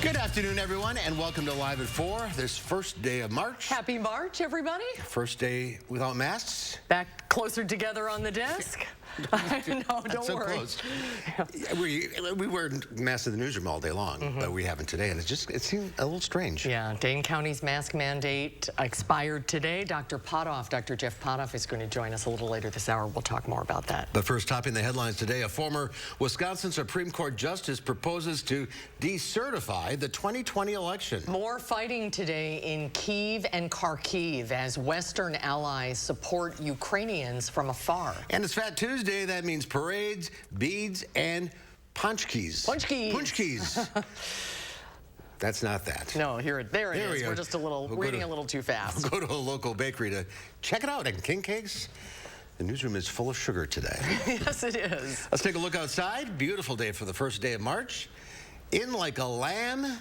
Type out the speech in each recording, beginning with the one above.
Good afternoon, everyone, and welcome to Live at 4, this first day of March. Happy March, everybody. First day without masks. Back closer together on the desk. No, don't so worry. Close. We wear masks in the newsroom all day long, but we haven't today, and it seemed a little strange. Yeah, Dane County's mask mandate expired today. Dr. Jeff Potoff is going to join us a little later this hour. We'll talk more about that. But first, topping the headlines today, a former Wisconsin Supreme Court justice proposes to decertify the 2020 election. More fighting today in Kyiv and Kharkiv as Western allies support Ukrainians from afar. And it's Fat Tuesday. That means parades, beads, and punchkis. Punchkis. That's not that. No, there it is. We're just reading a little too fast. We'll go to a local bakery to check it out. And king cakes. The newsroom is full of sugar today. Yes, it is. Let's take a look outside. Beautiful day for the first day of March. In like a lamb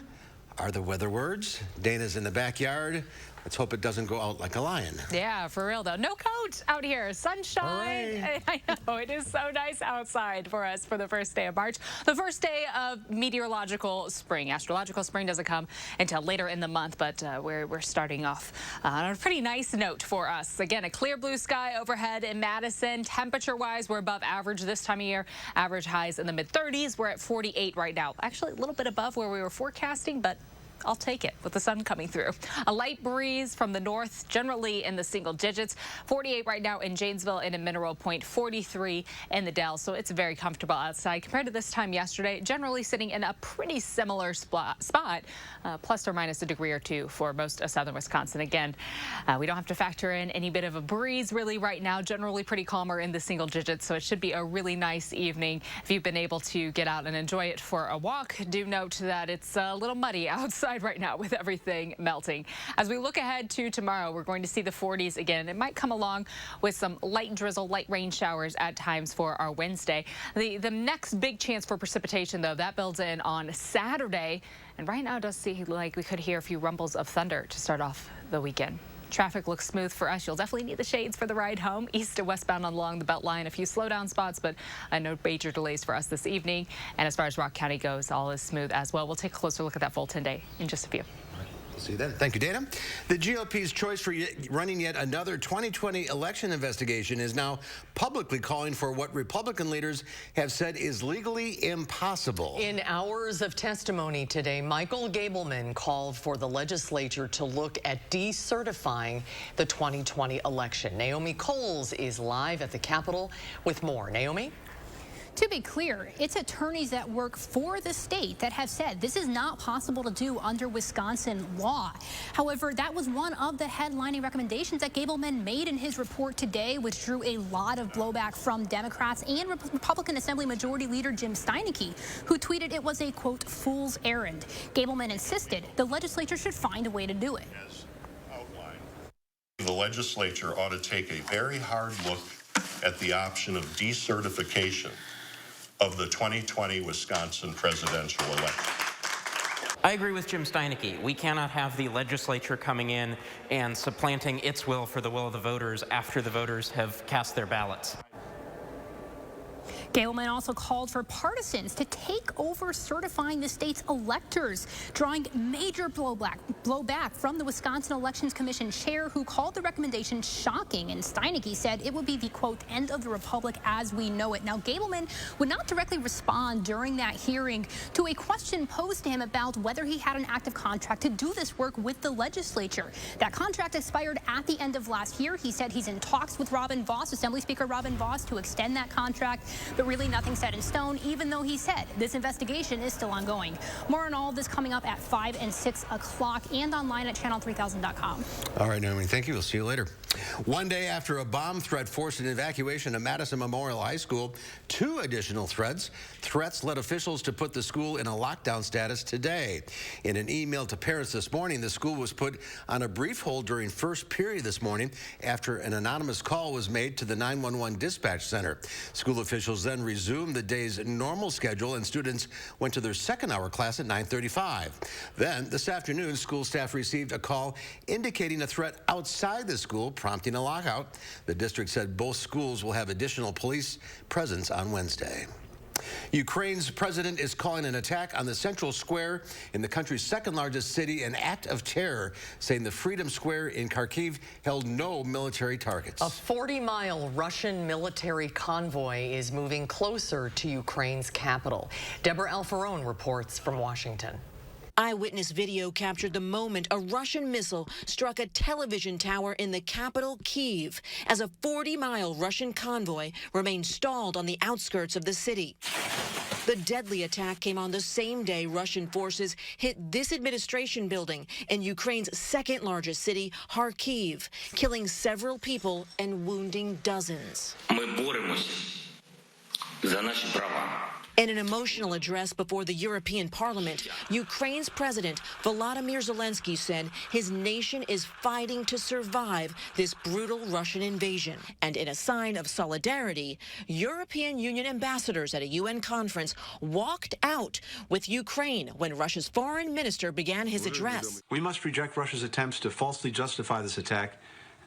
are the weather words. Dana's in the backyard. Let's hope it doesn't go out like a lion. Yeah, for real though. No coat out here. Sunshine. Hooray. I know. It is so nice outside for us for the first day of March. The first day of meteorological spring. Astrological spring doesn't come until later in the month, but we're starting off on a pretty nice note for us. Again, a clear blue sky overhead in Madison. Temperature-wise, we're above average this time of year. Average highs in the mid-30s. We're at 48 right now. Actually, a little bit above where we were forecasting, but I'll take it with the sun coming through. A light breeze from the north, generally in the single digits. 48 right now in Janesville and in Mineral Point, 43 in the Dells. So it's very comfortable outside compared to this time yesterday. Generally sitting in a pretty similar spot, plus or minus a degree or two for most of southern Wisconsin. Again, we don't have to factor in any bit of a breeze really right now. Generally pretty calmer in the single digits. So it should be a really nice evening. If you've been able to get out and enjoy it for a walk, do note that it's a little muddy outside right now with everything melting. As we look ahead to tomorrow, we're going to see the 40s again. It might come along with some light drizzle, light rain showers at times for our Wednesday. The next big chance for precipitation, though, that builds in on Saturday. And right now it does seem like we could hear a few rumbles of thunder to start off the weekend. Traffic looks smooth for us. You'll definitely need the shades for the ride home. East to westbound along the Beltline, a few slowdown spots, but no major delays for us this evening. And as far as Rock County goes, all is smooth as well. We'll take a closer look at that full 10-day in just a few. We'll see you then. Thank you, Dana. The GOP's choice for running yet another 2020 election investigation is now publicly calling for what Republican leaders have said is legally impossible. In hours of testimony today, Michael Gableman called for the legislature to look at decertifying the 2020 election. Naomi Coles is live at the Capitol with more. Naomi? To be clear, it's attorneys that work for the state that have said this is not possible to do under Wisconsin law. However, that was one of the headlining recommendations that Gableman made in his report today, which drew a lot of blowback from Democrats and Republican Assembly Majority Leader Jim Steineke, who tweeted it was a, quote, fool's errand. Gableman insisted the legislature should find a way to do it. As outlined, the legislature ought to take a very hard look at the option of decertification of the 2020 Wisconsin presidential election. I agree with Jim Steineke. We cannot have the legislature coming in and supplanting its will for the will of the voters after the voters have cast their ballots. Gableman also called for partisans to take over certifying the state's electors, drawing major blowback from the Wisconsin Elections Commission chair, who called the recommendation shocking. And Steineke said it would be the, quote, end of the republic as we know it. Now, Gableman would not directly respond during that hearing to a question posed to him about whether he had an active contract to do this work with the legislature. That contract expired at the end of last year. He said he's in talks with Robin Vos, Assembly Speaker Robin Vos, to extend that contract. But really nothing set in stone, even though he said this investigation is still ongoing. More on all of this coming up at 5 and 6 o'clock and online at channel3000.com. All right, Naomi, thank you. We'll see you later. One day after a bomb threat forced an evacuation of Madison Memorial High School, 2 additional threats led officials to put the school in a lockdown status today. In an email to parents this morning, the school was put on a brief hold during first period this morning after an anonymous call was made to the 911 dispatch center. School officials then resumed the day's normal schedule, and students went to their second-hour class at 9:35. Then, this afternoon, school staff received a call indicating a threat outside the school, prompting a lockout. The district said both schools will have additional police presence on Wednesday. Ukraine's president is calling an attack on the central square in the country's second largest city an act of terror, saying the Freedom Square in Kharkiv held no military targets. A 40-mile Russian military convoy is moving closer to Ukraine's capital. Deborah Alfarone reports from Washington. Eyewitness video captured the moment a Russian missile struck a television tower in the capital, Kyiv, as a 40-mile Russian convoy remained stalled on the outskirts of the city. The deadly attack came on the same day Russian forces hit this administration building in Ukraine's second largest city, Kharkiv, killing several people and wounding dozens. Ми боремося за наші права. In an emotional address before the European Parliament, Ukraine's President Volodymyr Zelensky said his nation is fighting to survive this brutal Russian invasion. And in a sign of solidarity, European Union ambassadors at a UN conference walked out with Ukraine when Russia's foreign minister began his address. We must reject Russia's attempts to falsely justify this attack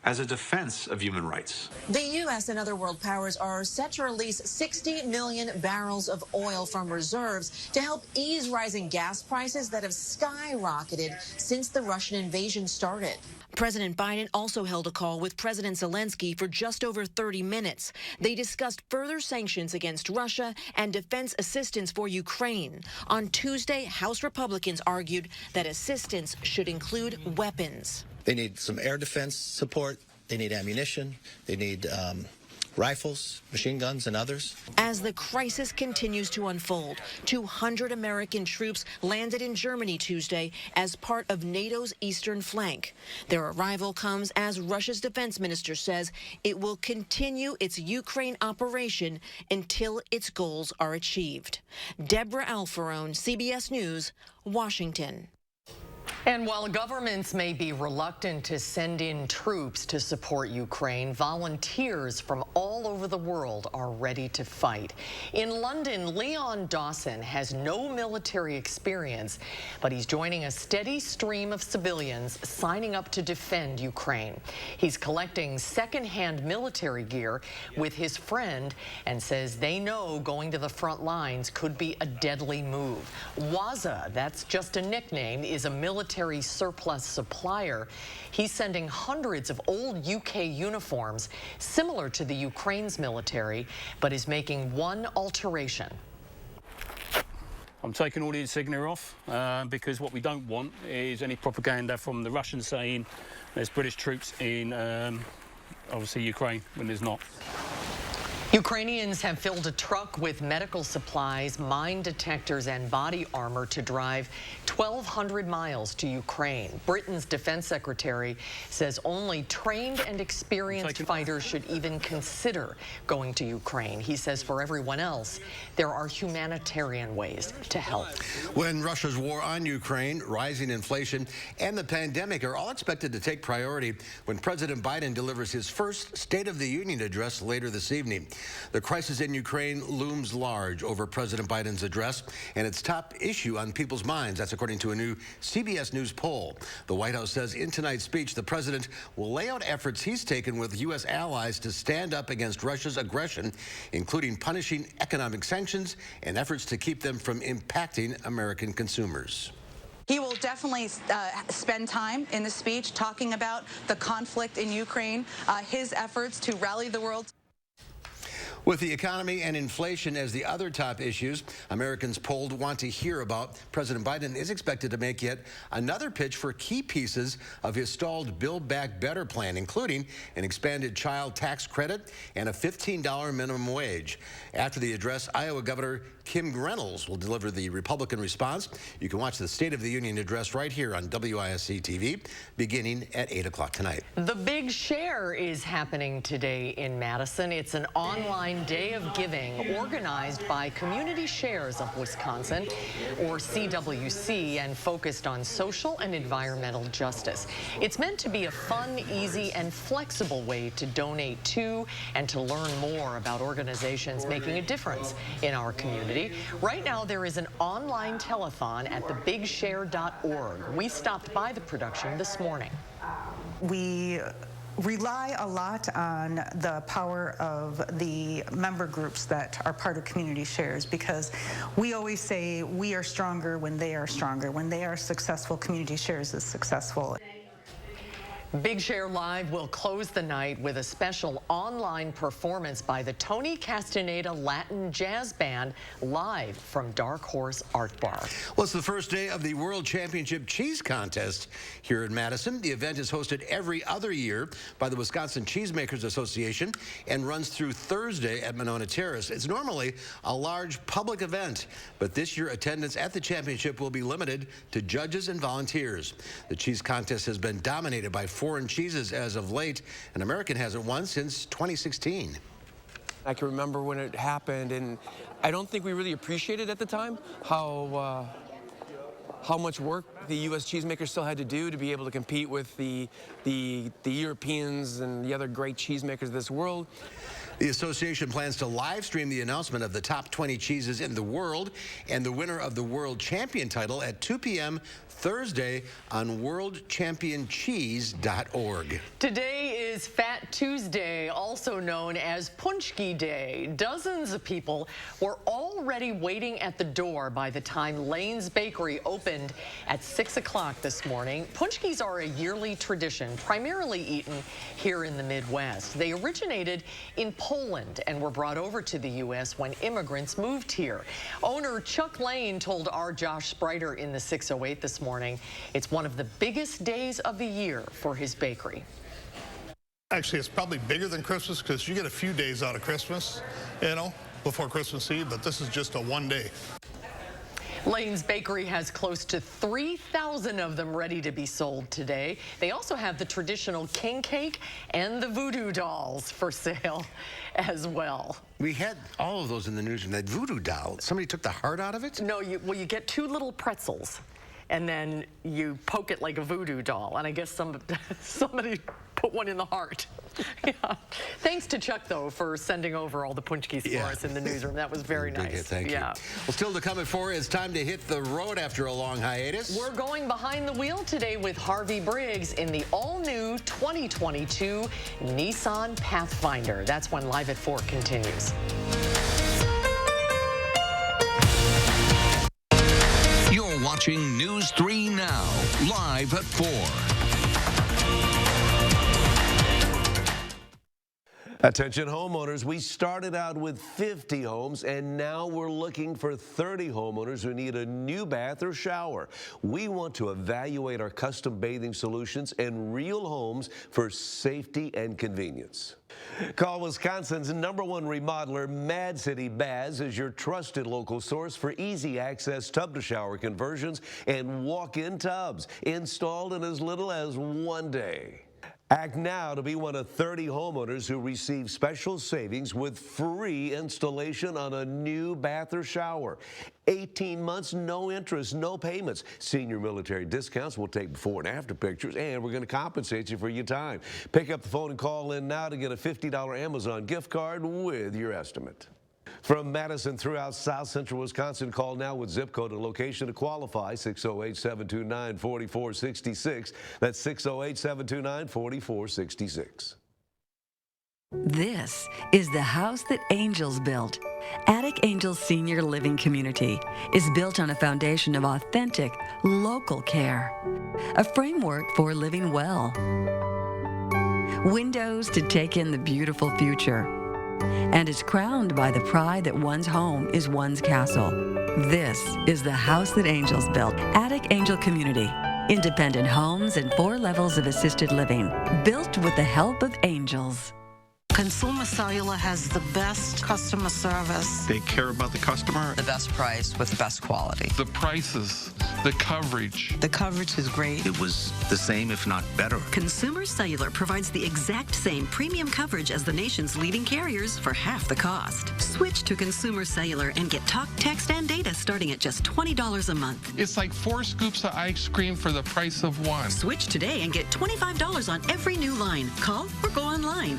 as a defense of human rights. The U.S. and other world powers are set to release 60 million barrels of oil from reserves to help ease rising gas prices that have skyrocketed since the Russian invasion started. President Biden also held a call with President Zelensky for just over 30 minutes. They discussed further sanctions against Russia and defense assistance for Ukraine. On Tuesday, House Republicans argued that assistance should include weapons. They need some air defense support. They need ammunition. They need rifles, machine guns, and others. As the crisis continues to unfold, 200 American troops landed in Germany Tuesday as part of NATO's eastern flank. Their arrival comes as Russia's defense minister says it will continue its Ukraine operation until its goals are achieved. Deborah Alfarone, CBS News, Washington. And while governments may be reluctant to send in troops to support Ukraine, volunteers from all over the world are ready to fight. In London, Leon Dawson has no military experience, but he's joining a steady stream of civilians signing up to defend Ukraine. He's collecting second-hand military gear with his friend and says they know going to the front lines could be a deadly move. Waza, that's just a nickname, is a military surplus supplier. He's sending hundreds of old UK uniforms similar to the Ukraine's military, but is making one alteration. I'm taking all the insignia off because what we don't want is any propaganda from the Russians saying there's British troops in obviously Ukraine when there's not. Ukrainians have filled a truck with medical supplies, mine detectors, and body armor to drive 1,200 miles to Ukraine. Britain's defense secretary says only trained and experienced fighters should even consider going to Ukraine. He says for everyone else, there are humanitarian ways to help. When Russia's war on Ukraine, rising inflation, and the pandemic are all expected to take priority when President Biden delivers his first State of the Union address later this evening. The crisis in Ukraine looms large over President Biden's address, and its top issue on people's minds. That's according to a new CBS News poll. The White House says in tonight's speech, the president will lay out efforts he's taken with U.S. allies to stand up against Russia's aggression, including punishing economic sanctions and efforts to keep them from impacting American consumers. He will definitely spend time in the speech talking about the conflict in Ukraine, his efforts to rally the world. With the economy and inflation as the other top issues Americans polled want to hear about, President Biden is expected to make yet another pitch for key pieces of his stalled Build Back Better plan, including an expanded child tax credit and a $15 minimum wage. After the address, Iowa Governor Kim Reynolds will deliver the Republican response. You can watch the State of the Union address right here on WISC-TV beginning at 8 o'clock tonight. The Big Share is happening today in Madison. It's an online day of giving organized by Community Shares of Wisconsin, or CWC, and focused on social and environmental justice. It's meant to be a fun, easy, and flexible way to donate to and to learn more about organizations making a difference in our community. Right now, there is an online telethon at thebigshare.org. We stopped by the production this morning. We rely a lot on the power of the member groups that are part of community shares, because we always say we are stronger when they are stronger. When they are successful, community shares is successful. Big Share Live will close the night with a special online performance by the Tony Castaneda Latin Jazz Band live from Dark Horse Art Bar. Well, it's the first day of the World Championship Cheese Contest here in Madison. The event is hosted every other year by the Wisconsin Cheesemakers Association and runs through Thursday at Monona Terrace. It's normally a large public event, but this year attendance at the championship will be limited to judges and volunteers. The cheese contest has been dominated by foreign cheeses as of late, and American hasn't won since 2016. I can remember when it happened, and I don't think we really appreciated at the time how much work the U.S. cheesemakers still had to do to be able to compete with the Europeans and the other great cheesemakers of this world. The association plans to live stream the announcement of the top 20 cheeses in the world and the winner of the world champion title at 2 p.m. Thursday on worldchampioncheese.org. Today is Fat Tuesday, also known as Punchki Day. Dozens of people were already waiting at the door by the time Lane's Bakery opened at 6 o'clock this morning. Punchkis are a yearly tradition, primarily eaten here in the Midwest. They originated in Poland and were brought over to the U.S. when immigrants moved here. Owner Chuck Lane told our Josh Spreiter in the 608 this morning it's one of the biggest days of the year for his bakery. Actually, it's probably bigger than Christmas because you get a few days out of Christmas, you know, before Christmas Eve, but this is just a one day. Lane's Bakery has close to 3,000 of them ready to be sold today. They also have the traditional king cake and the voodoo dolls for sale as well. We had all of those in the news, and that voodoo doll, somebody took the heart out of it? No, you get two little pretzels, and then you poke it like a voodoo doll, and I guess somebody put one in the heart. Yeah. Thanks to Chuck, though, for sending over all the punchkis for us in the newsroom. That was very nice. Hit, thank you. Well, still to come at 4, it's time to hit the road after a long hiatus. We're going behind the wheel today with Harvey Briggs in the all-new 2022 Nissan Pathfinder. That's when Live at 4 continues. You're watching News 3 Now, live at 4. Attention homeowners, we started out with 50 homes and now we're looking for 30 homeowners who need a new bath or shower. We want to evaluate our custom bathing solutions and real homes for safety and convenience. Call Wisconsin's #1 remodeler, Mad City Baths, as your trusted local source for easy access tub-to-shower conversions and walk-in tubs installed in as little as 1 day. Act now to be one of 30 homeowners who receive special savings with free installation on a new bath or shower. 18 months, no interest, no payments. Senior military discounts. We'll take before and after pictures, and we're going to compensate you for your time. Pick up the phone and call in now to get a $50 Amazon gift card with your estimate. From Madison throughout South Central Wisconsin, call now with zip code and location to qualify, 608-729-4466. That's 608-729-4466. This is the house that angels built. Attic Angels Senior Living Community is built on a foundation of authentic, local care, a framework for living well, windows to take in the beautiful future, and is crowned by the pride that one's home is one's castle. This is the house that angels built. Attic Angel Community. Independent homes and 4 levels of assisted living. Built with the help of angels. Consumer Cellular has the best customer service. They care about the customer. The best price with the best quality. The prices, the coverage. The coverage is great. It was the same, if not better. Consumer Cellular provides the exact same premium coverage as the nation's leading carriers for half the cost. Switch to Consumer Cellular and get talk, text, and data starting at just $20 a month. It's like 4 scoops of ice cream for the price of 1. Switch today and get $25 on every new line. Call or go online.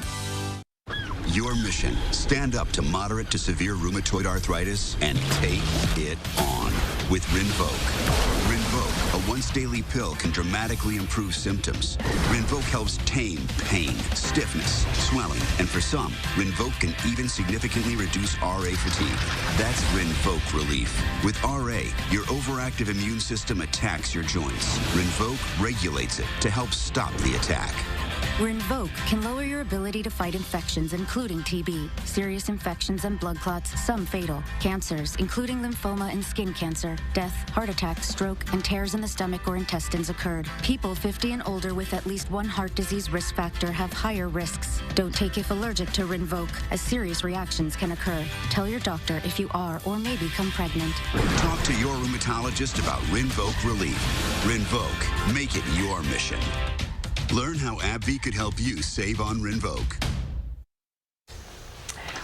Your mission, stand up to moderate to severe rheumatoid arthritis and take it on with Rinvoq. Rinvoq, a once-daily pill, can dramatically improve symptoms. Rinvoq helps tame pain, stiffness, swelling, and for some, Rinvoq can even significantly reduce RA fatigue. That's Rinvoq relief. With RA, your overactive immune system attacks your joints. Rinvoq regulates it to help stop the attack. Rinvoq can lower your ability to fight infections, including TB, serious infections and blood clots, some fatal, cancers, including lymphoma and skin cancer, death, heart attack, stroke, and tears in the stomach or intestines occurred. People 50 and older with at least one heart disease risk factor have higher risks. Don't take if allergic to Rinvoq, as serious reactions can occur. Tell your doctor if you are or may become pregnant. Talk to your rheumatologist about Rinvoq relief. Rinvoq, make it your mission. Learn how AbbVie could help you save on Rinvoq.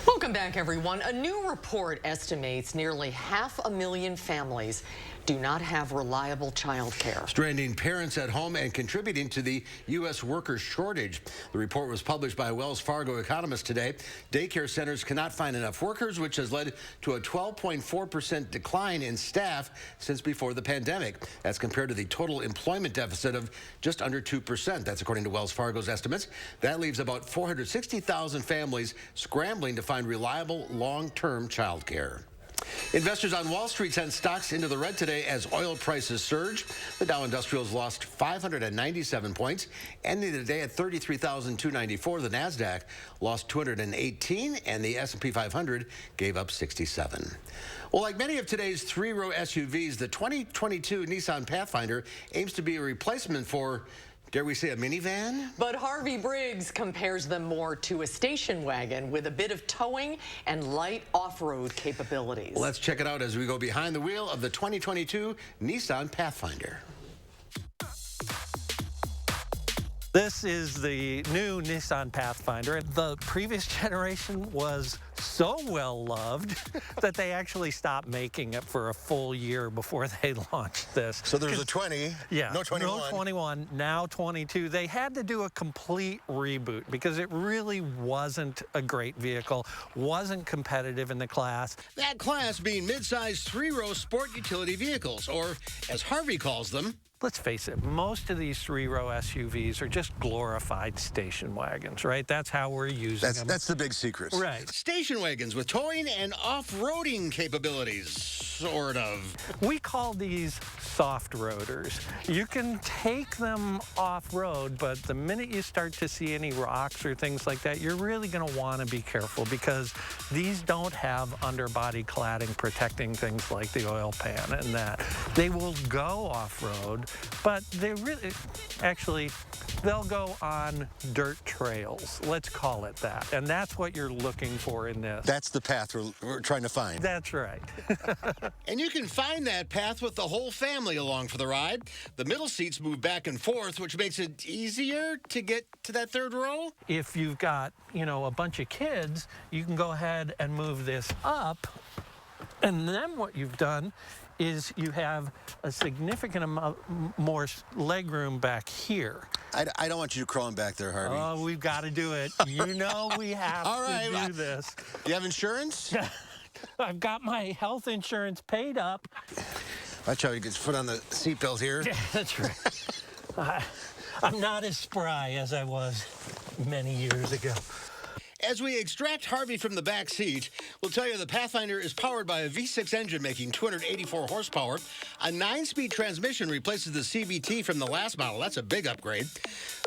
Welcome back, everyone. A new report estimates nearly 500,000 families do not have reliable child care. Stranding parents at home and contributing to the U.S. worker shortage. The report was published by Wells Fargo economists today. Daycare centers cannot find enough workers, which has led to a 12.4% decline in staff since before the pandemic. That's compared to the total employment deficit of just under 2%. That's according to Wells Fargo's estimates. That leaves about 460,000 families scrambling to find reliable long-term child care. Investors on Wall Street sent stocks into the red today as oil prices surged. The Dow Industrials lost 597 points, ending the day at 33,294. The Nasdaq lost 218, and the S&P 500 gave up 67. Well, like many of today's three-row SUVs, the 2022 Nissan Pathfinder aims to be a replacement for, dare we say, a minivan? But Harvey Briggs compares them more to a station wagon with a bit of towing and light off-road capabilities. Let's check it out as we go behind the wheel of the 2022 Nissan Pathfinder. This is the new Nissan Pathfinder. The previous generation was so well loved that they actually stopped making it for a full year before they launched this. So there's a 20, yeah, no 21. No 21, now 22. They had to do a complete reboot because it really wasn't a great vehicle, wasn't competitive in the class. That class being mid-size three-row sport utility vehicles, or as Harvey calls them, let's face it, most of these three-row SUVs are just glorified station wagons, right? That's how we're using them. That's the big secret. Right. Station wagons with towing and off-roading capabilities, sort of. We call these soft roaders. You can take them off-road, but the minute you start to see any rocks or things like that, you're really going to want to be careful because these don't have underbody cladding protecting things like the oil pan and that. They will go off-road, but they really, actually, they'll go on dirt trails. Let's call it that. And that's what you're looking for in this. That's the path we're trying to find. That's right. And you can find that path with the whole family along for the ride. The middle seats move back and forth, which makes it easier to get to that third row. If you've got, a bunch of kids, you can go ahead and move this up. And then what you've done is you have a significant amount more leg room back here. I don't want you crawling back there, Harvey. Oh, we've got to do it. You know we have to do this. You have insurance? I've got my health insurance paid up. Watch how he gets foot on the seatbelt here. Yeah, that's right. I'm not as spry as I was many years ago. As we extract Harvey from the back seat, we'll tell you the Pathfinder is powered by a V6 engine making 284 horsepower. A 9-speed transmission replaces the CVT from the last model. That's a big upgrade.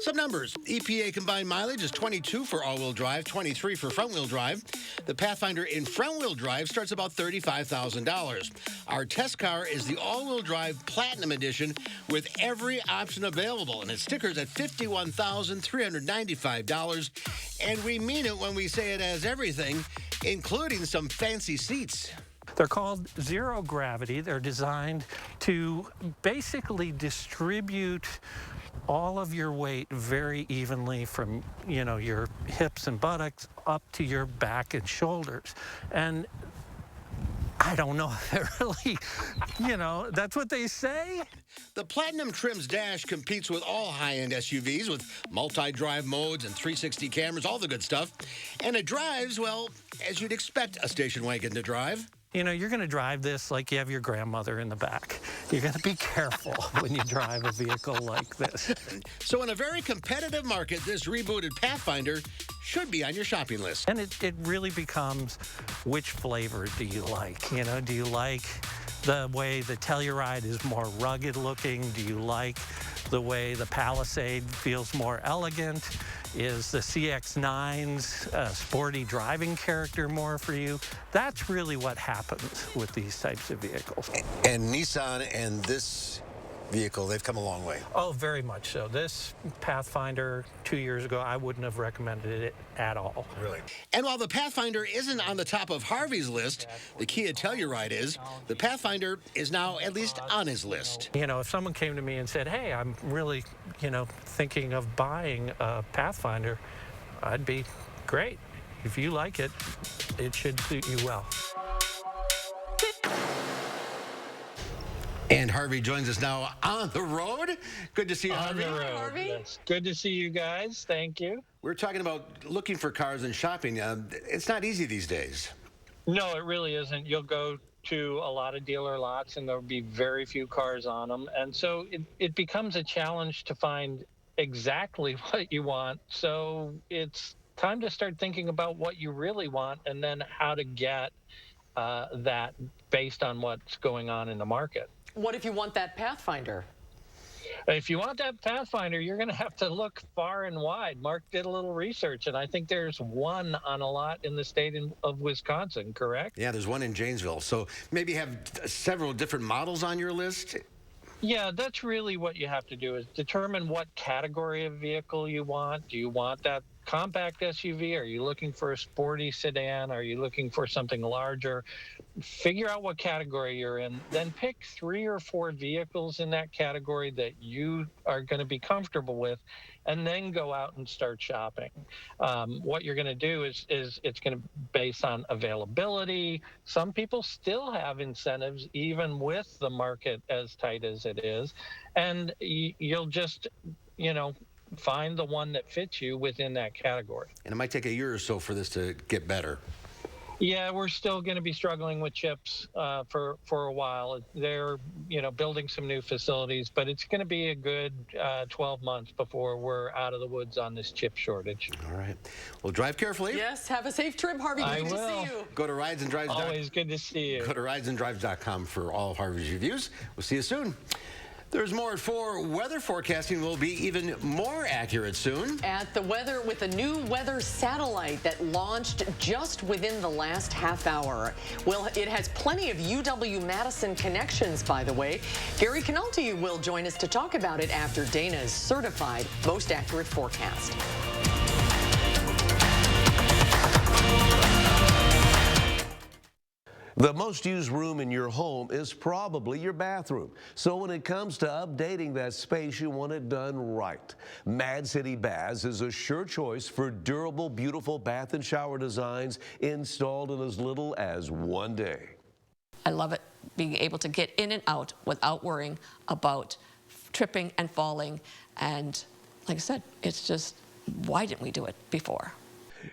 Some numbers. EPA combined mileage is 22 for all-wheel drive, 23 for front-wheel drive. The Pathfinder in front-wheel drive starts about $35,000. Our test car is the all-wheel drive Platinum Edition with every option available, and it stickers at $51,395. And we mean it when we say it has everything, including some fancy seats. They're called zero gravity. They're designed to basically distribute all of your weight very evenly from, your hips and buttocks up to your back and shoulders. And I don't know if it really, that's what they say. The Platinum Trim's dash competes with all high-end SUVs with multi-drive modes and 360 cameras, all the good stuff. And it drives, well, as you'd expect a station wagon to drive. you know, you're going to drive this like you have your grandmother in the back. You're going to be careful when you drive a vehicle like this. So in a very competitive market, this rebooted Pathfinder should be on your shopping list. And it really becomes, which flavor do you like? You know, do you like the way the Telluride is more rugged looking? Do you like the way the Palisade feels more elegant? Is the CX-9's sporty driving character more for you? That's really what happens with these types of vehicles. And Nissan and this vehicle, they've come a long way. Oh, very much so. This Pathfinder 2 years ago, I wouldn't have recommended it at all. Really? And while the Pathfinder isn't on the top of Harvey's list, the Kia Telluride is, the Pathfinder is now at least on his list. You know, if someone came to me and said, hey, I'm really, you know, thinking of buying a Pathfinder, I'd be great. If you like it, it should suit you well. And Harvey joins us now on the road. Good to see you, On Harvey. the road, Harvey. yes. Good to see you guys. Thank you. We're talking about looking for cars and shopping. It's not easy these days. No, it really isn't. You'll go to a lot of dealer lots and there'll be very few cars on them. And so it becomes a challenge to find exactly what you want. So it's time to start thinking about what you really want and then how to get that based on what's going on in the market. What if you want that Pathfinder? If you want that Pathfinder, you're going to have to look far and wide. Mark did a little research, and I think there's one on a lot in the state of Wisconsin, correct? Yeah, there's one in Janesville. So maybe have several different models on your list? Yeah, that's really what you have to do is determine what category of vehicle you want. Do you want that compact SUV? Are you looking for a sporty sedan? Are you looking for something larger? Figure out what category you're in, then pick 3 or 4 vehicles in that category that you are going to be comfortable with, and then go out and start shopping. What you're going to do is it's going to be based on availability. Some people still have incentives even with the market as tight as it is, and you'll just, you know, find the one that fits you within that category. And it might take a year or so for this to get better. Yeah, we're still going to be struggling with chips for a while. They're, you know, building some new facilities, but it's going to be a good 12 months before we're out of the woods on this chip shortage. All right. Well, drive carefully. Yes, have a safe trip, Harvey. Good to see you. Go to ridesanddrives.com. Always good to see you. Go to ridesanddrives.com for all of Harvey's reviews. We'll see you soon. There's more at 4. Weather forecasting will be even more accurate soon. At the weather with a new weather satellite that launched just within the last half hour. Well, it has plenty of UW-Madison connections, by the way. Gary Canalti will join us to talk about it after Dana's certified most accurate forecast. The most used room in your home is probably your bathroom. So when it comes to updating that space, you want it done right. Mad City Baths is a sure choice for durable, beautiful bath and shower designs installed in as little as 1 day. I love it, being able to get in and out without worrying about tripping and falling. And like I said, it's just, why didn't we do it before?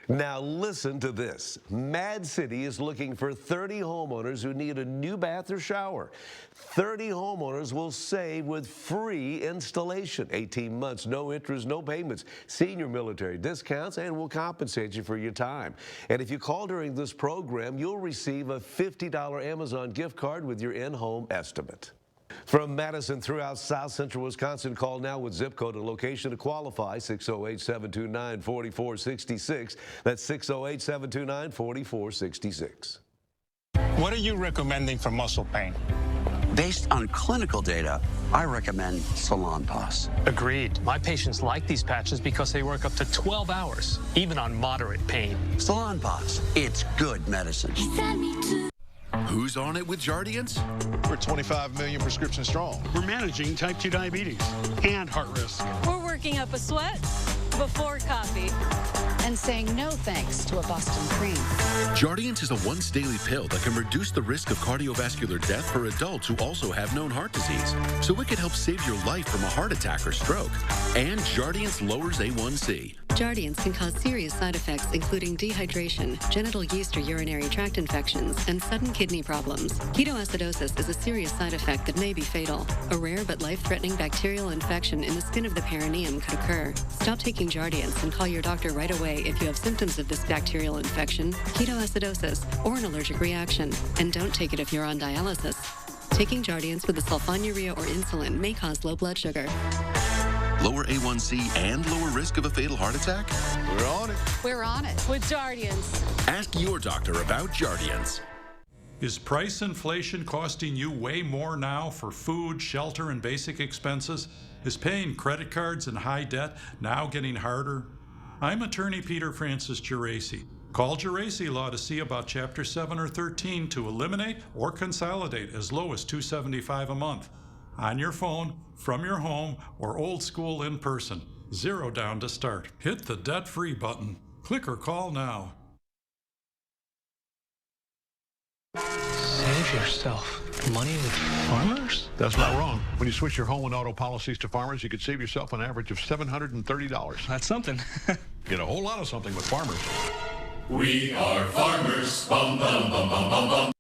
Now listen to this. Mad City is looking for 30 homeowners who need a new bath or shower. 30 homeowners will save with free installation. 18 months, no interest, no payments, senior military discounts, and will compensate you for your time. And if you call during this program, you'll receive a $50 Amazon gift card with your in-home estimate. From Madison throughout South Central Wisconsin, call now with zip code and location to qualify, 608-729-4466. That's 608-729-4466. What are you recommending for muscle pain? Based on clinical data, I recommend Salon Pass. Agreed. My patients like these patches because they work up to 12 hours, even on moderate pain. Salon Pass. It's good medicine. Who's on it with Jardiance? We're 25 million prescriptions strong. We're managing type 2 diabetes and heart risk. We're working up a sweat before coffee. and saying no thanks to a Boston cream. Jardiance is a once daily pill that can reduce the risk of cardiovascular death for adults who also have known heart disease. So it could help save your life from a heart attack or stroke. And Jardiance lowers A1C. Jardiance can cause serious side effects, including dehydration, genital yeast or urinary tract infections, and sudden kidney problems. Ketoacidosis is a serious side effect that may be fatal. A rare but life-threatening bacterial infection in the skin of the perineum could occur. Stop taking Jardiance and call your doctor right away if you have symptoms of this bacterial infection, ketoacidosis, or an allergic reaction. And don't take it if you're on dialysis. Taking Jardiance with the sulfonylurea or insulin may cause low blood sugar. Lower A1C and lower risk of a fatal heart attack? We're on it. We're on it with Jardiance. Ask your doctor about Jardiance. Is price inflation costing you way more now for food, shelter, and basic expenses? Is paying credit cards and high debt now getting harder? I'm attorney Peter Francis Geraci. Call Geraci Law to see about Chapter 7 or 13 to eliminate or consolidate as low as $275 a month. On your phone, from your home, or old school in person. $0 down to start. Hit the debt-free button. Click or call now. Save yourself money with Farmers? That's not wrong. When you switch your home and auto policies to Farmers, you could save yourself an average of $730. That's something. Get a whole lot of something with Farmers. We are farmers. Bum, bum, bum, bum, bum, bum.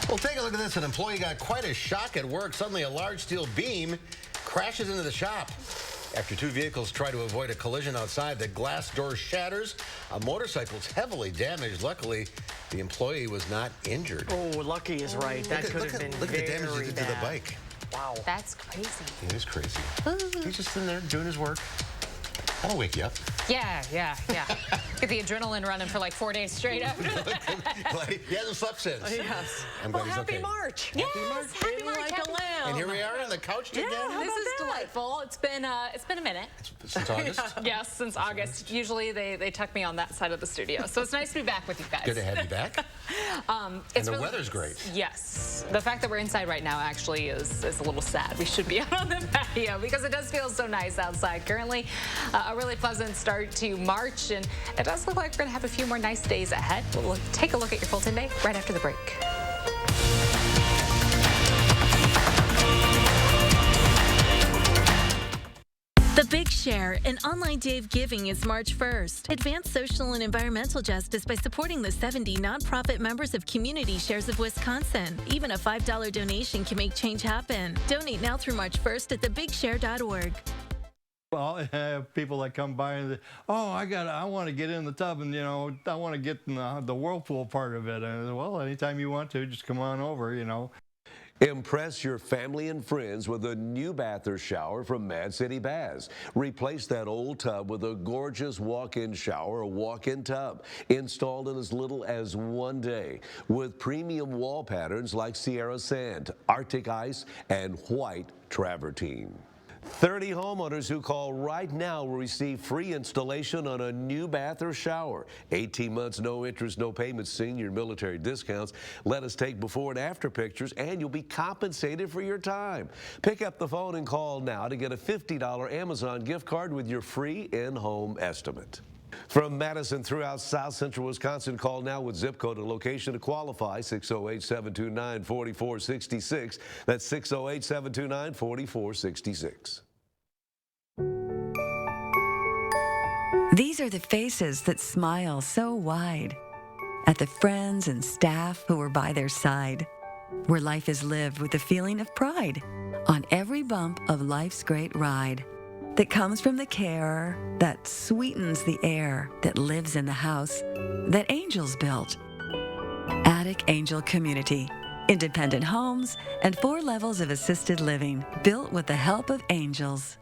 Well, take a look at this. An employee got quite a shock at work. Suddenly, a large steel beam crashes into the shop. After two vehicles try to avoid a collision outside, the glass door shatters. A motorcycle is heavily damaged. Luckily, the employee was not injured. Oh, lucky is right. That could have been Look at the damage he did to the bike. Wow. That's crazy. It is crazy. He's just in there doing his work. That'll wake you up. Yeah. Get the adrenaline running for like 4 days straight after that. He hasn't slept since. Yes. I'm glad he's happy okay. March. Yes, happy March. happy March, Like happy a lamb. And here we are on the couch again. This is delightful. It's been a minute. Since August? Yes, since August. Usually they tuck me on that side of the studio. So it's nice to be back with you guys. Good to have you back. And the weather's great. Yes. The fact that we're inside right now actually is a little sad. We should be out on the patio because it does feel so nice outside. Currently, a really pleasant start to March, and it does look like we're going to have a few more nice days ahead. We'll take a look at your Fulton Day right after the break. The Big Share, an online day of giving, is March 1st. Advance social and environmental justice by supporting the 70 nonprofit members of Community Shares of Wisconsin. Even a $5 donation can make change happen. Donate now through March 1st at thebigshare.org. Well, I have people that come by and say, oh, I want to get in the tub and, I want to get in the whirlpool part of it. And I said, well, anytime you want to, just come on over, Impress your family and friends with a new bath or shower from Mad City Baths. Replace that old tub with a gorgeous walk-in shower or walk-in tub, installed in as little as 1 day, with premium wall patterns like Sierra Sand, Arctic Ice, and white travertine. 30 homeowners who call right now will receive free installation on a new bath or shower. 18 months, no interest, no payments, senior military discounts. Let us take before and after pictures, and you'll be compensated for your time. Pick up the phone and call now to get a $50 Amazon gift card with your free in-home estimate. From Madison throughout South Central Wisconsin, call now with zip code and location to qualify, 608-729-4466. That's 608-729-4466. These are the faces that smile so wide at the friends and staff who are by their side, where life is lived with a feeling of pride on every bump of life's great ride that comes from the care that sweetens the air that lives in the house that angels built. Attic Angel Community. Independent homes and 4 levels of assisted living built with the help of angels.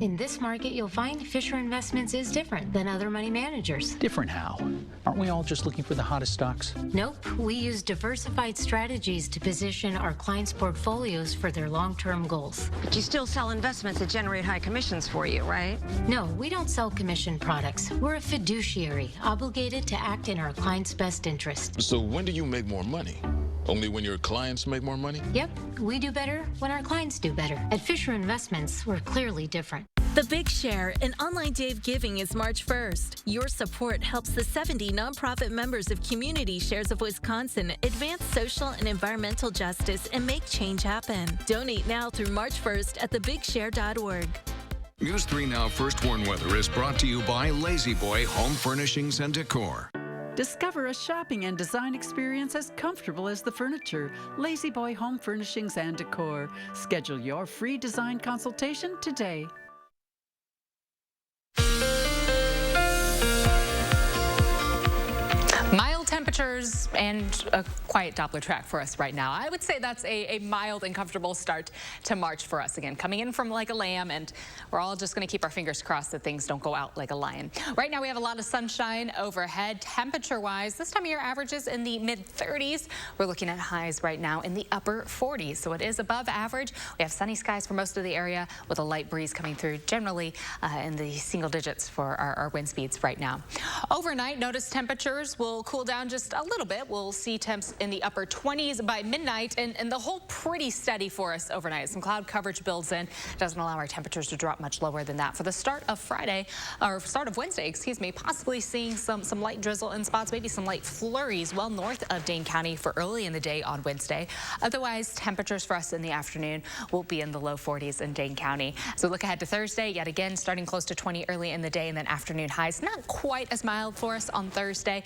In this market, you'll find Fisher Investments is different than other money managers. Different how? Aren't we all just looking for the hottest stocks? Nope. We use diversified strategies to position our clients' portfolios for their long-term goals. But you still sell investments that generate high commissions for you, right? No, we don't sell commission products. We're a fiduciary, obligated to act in our clients' best interest. So when do you make more money? Only when your clients make more money? Yep. We do better when our clients do better. At Fisher Investments, we're clearly different. The Big Share in Online Dave Giving is March 1st. Your support helps the 70 nonprofit members of Community Shares of Wisconsin advance social and environmental justice and make change happen. Donate now through March 1st at thebigshare.org. News 3 Now First Warn Weather is brought to you by Lazy Boy Home Furnishings and Decor. Discover a shopping and design experience as comfortable as the furniture. Lazy Boy Home Furnishings and Decor. Schedule your free design consultation today. Mild temperatures and a quiet Doppler track for us right now. I would say that's a mild and comfortable start to March for us. Again, coming in from like a lamb, and we're all just going to keep our fingers crossed that things don't go out like a lion. Right now we have a lot of sunshine overhead. Temperature-wise, this time of year averages in the mid-30s. We're looking at highs right now in the upper 40s, so it is above average. We have sunny skies for most of the area with a light breeze coming through, generally in the single digits for our wind speeds right now. Overnight, notice temperatures will cool down just a little bit. We'll see temps in the upper 20s by midnight, and the whole pretty steady for us overnight. Some cloud coverage builds in. Doesn't allow our temperatures to drop much lower than that. For the start of Friday, or start of Wednesday, excuse me, possibly seeing some light drizzle in spots, maybe some light flurries well north of Dane County for early in the day on Wednesday. Otherwise, temperatures for us in the afternoon will be in the low 40s in Dane County. So look ahead to Thursday, yet again, starting close to 20 early in the day, and then afternoon highs not quite as mild for us on Thursday,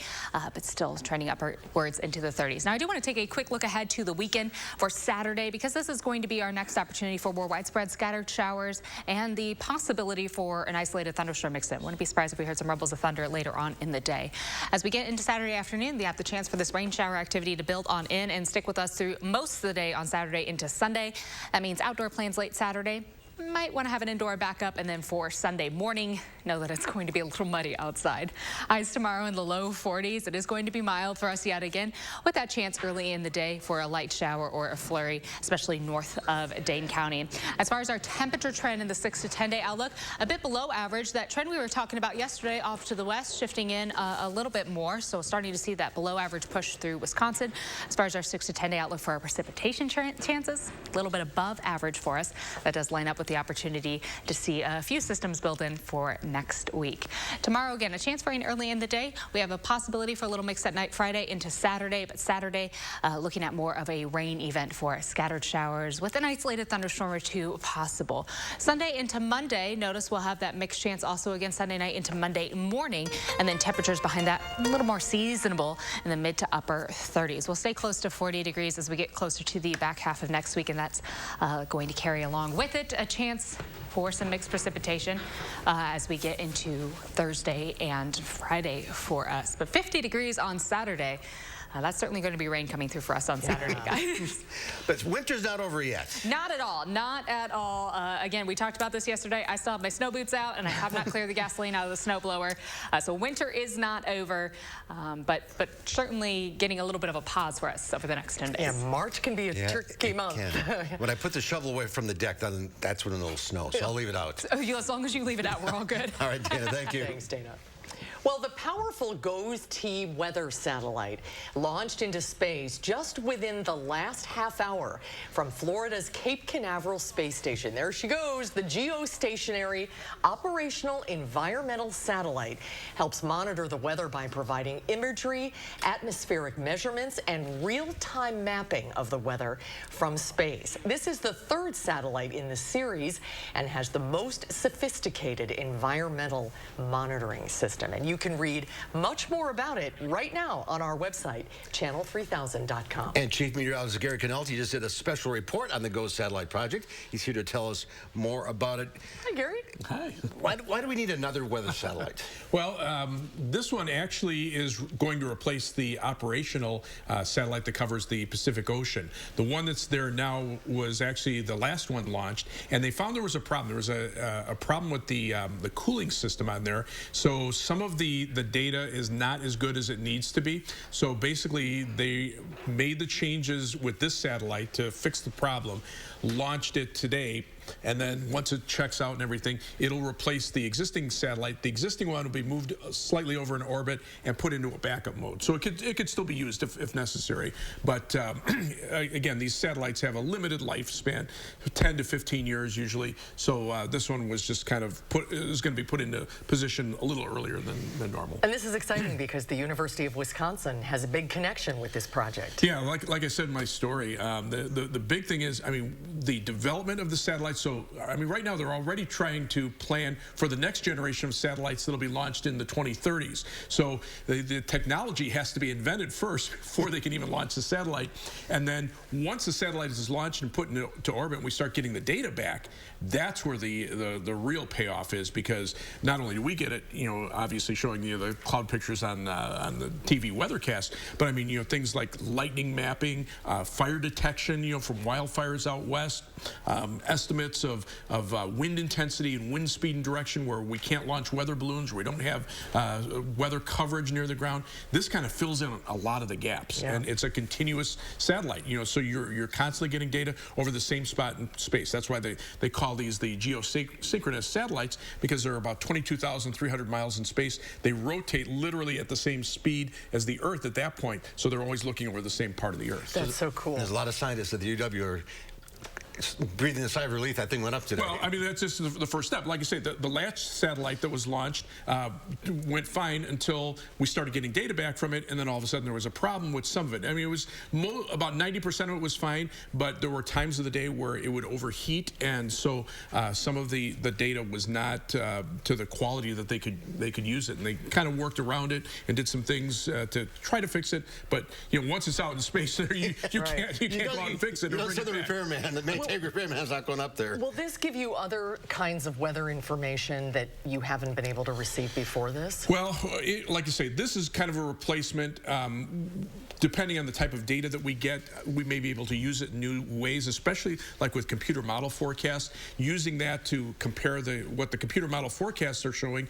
but still trending upwards into the 30s. Now, I do want to take a quick look ahead to the weekend for Saturday, because this is going to be our next opportunity for more widespread scattered showers and the possibility for an isolated thunderstorm mix-in. Wouldn't be surprised if we heard some rumbles of thunder later on in the day. As we get into Saturday afternoon, we have the chance for this rain shower activity to build on in and stick with us through most of the day on Saturday into Sunday. That means outdoor plans late Saturday. Might want to have an indoor backup, and then for Sunday morning, know that it's going to be a little muddy outside. Highs tomorrow in the low 40s. It is going to be mild for us yet again, with that chance early in the day for a light shower or a flurry, especially north of Dane County. As far as our temperature trend in the 6 to 10 day outlook, a bit below average. That trend we were talking about yesterday off to the west, shifting in a little bit more, so starting to see that below average push through Wisconsin. As far as our 6 to 10 day outlook for our precipitation chances, a little bit above average for us. That does line up with the opportunity to see a few systems build in for next week. Tomorrow, again, a chance for rain early in the day. We have a possibility for a little mix at night Friday into Saturday, but Saturday looking at more of a rain event for us. Scattered showers with an isolated thunderstorm or two possible. Sunday into Monday, notice we'll have that mixed chance also again Sunday night into Monday morning, and then temperatures behind that a little more seasonable in the mid to upper 30s. We'll stay close to 40 degrees as we get closer to the back half of next week, and that's going to carry along with it a chance for some mixed precipitation as we get into Thursday and Friday for us. But 50 degrees on Saturday. That's certainly going to be rain coming through for us on Saturday, guys. But winter's not over yet. Not at all. Not at all. Again, we talked about this yesterday. I still have my snow boots out, and I have not cleared the gasoline out of the snow blower. So winter is not over, but certainly getting a little bit of a pause for us over the next 10 days. Yeah, March can be a tricky month. When I put the shovel away from the deck, then that's when it'll snow, so I'll leave it out. As long as you leave it out, we're all good. All right, Dana, thank you. Thanks, Dana. Well, the powerful WISC-TV weather satellite launched into space just within the last half hour from Florida's Cape Canaveral space station. There she goes. The geostationary operational environmental satellite helps monitor the weather by providing imagery, atmospheric measurements, and real-time mapping of the weather from space. This is the third satellite in the series and has the most sophisticated environmental monitoring system. And you can read much more about it right now on our website, channel3000.com. And Chief Meteorologist Gary Canelti just did a special report on the GOES satellite project. He's here to tell us more about it. Hi, Gary. Hi. Why do we need another weather satellite? Well, this one actually is going to replace the operational satellite that covers the Pacific Ocean. The one that's there now was actually the last one launched, and they found there was a problem. There was a problem with the cooling system on there. So some of the data is not as good as it needs to be. So basically, they made the changes with this satellite to fix the problem, launched it today, and then once it checks out and everything, it'll replace the existing satellite. The existing one will be moved slightly over in orbit and put into a backup mode. So it could still be used if necessary. But again, these satellites have a limited lifespan, 10 to 15 years usually. So this one was just kind of going to be put into position a little earlier than normal. And this is exciting because the University of Wisconsin has a big connection with this project. Yeah, like I said in my story, the big thing is, I mean, the development of the satellites. So, I mean, right now they're already trying to plan for the next generation of satellites that'll be launched in the 2030s. So the technology has to be invented first before they can even launch the satellite. And then once the satellite is launched and put into orbit and we start getting the data back, that's where the real payoff is, because not only do we get it, you know, obviously showing you the cloud pictures on the TV weathercast, but I mean, you know, things like lightning mapping, fire detection, you know, from wildfires out west, estimates of wind intensity and wind speed and direction where we can't launch weather balloons, where we don't have weather coverage near the ground. This kind of fills in a lot of the gaps, and it's a continuous satellite, you know, so you're constantly getting data over the same spot in space. That's why they call these the geosynchronous satellites, because they're about 22,300 miles in space. They rotate literally at the same speed as the Earth at that point, so they're always looking over the same part of the Earth. That's so cool. There's a lot of scientists at the UW are breathing a sigh of relief. That thing went up today. Well, I mean, that's just the first step. Like I say, the last satellite that was launched went fine until we started getting data back from it, and then all of a sudden there was a problem with some of it. I mean, it was about 90% of it was fine, but there were times of the day where it would overheat, and so some of the data was not to the quality that they could use it, and they kind of worked around it and did some things to try to fix it. But you know, once it's out in space, you can't go out and fix it. You don't send the repairman that may take repairman's not going up there. Will this give you other kinds of weather information that you haven't been able to receive before this? Well, like I say, this is kind of a replacement. Depending on the type of data that we get, we may be able to use it in new ways, especially like with computer model forecasts, using that to compare what the computer model forecasts are showing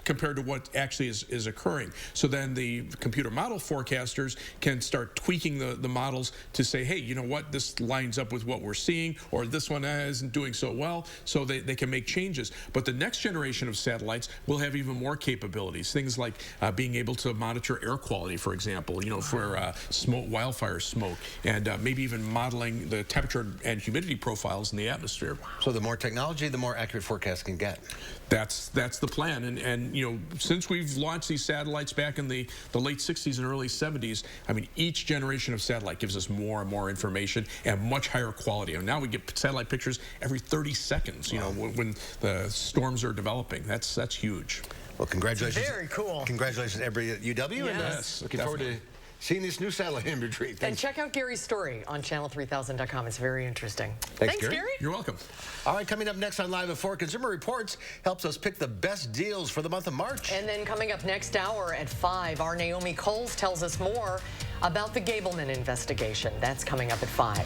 compared to what actually is occurring. So then the computer model forecasters can start tweaking the models to say, hey, you know what, this lines up with what we're seeing, or this one isn't doing so well, so they can make changes. But the next generation of satellites will have even more capabilities, things like being able to monitor air quality, for example, you know, for wildfire smoke, and maybe even modeling the temperature and humidity profiles in the atmosphere. So the more technology, the more accurate forecasts can get. That's the plan, and you know, since we've launched these satellites back in the late 60s and early 70s, I mean, each generation of satellite gives us more and more information and much higher quality. And now we get satellite pictures every 30 seconds, you know, when the storms are developing. That's huge. Well, congratulations. Very cool. Congratulations, everybody at UW. Yes. And looking forward to seeing this new satellite imagery. Thanks. And check out Gary's story on channel3000.com. It's very interesting. Thanks, Gary. You're welcome. All right, coming up next on Live at 4, Consumer Reports helps us pick the best deals for the month of March. And then coming up next hour at 5, our Naomi Coles tells us more about the Gableman investigation. That's coming up at 5.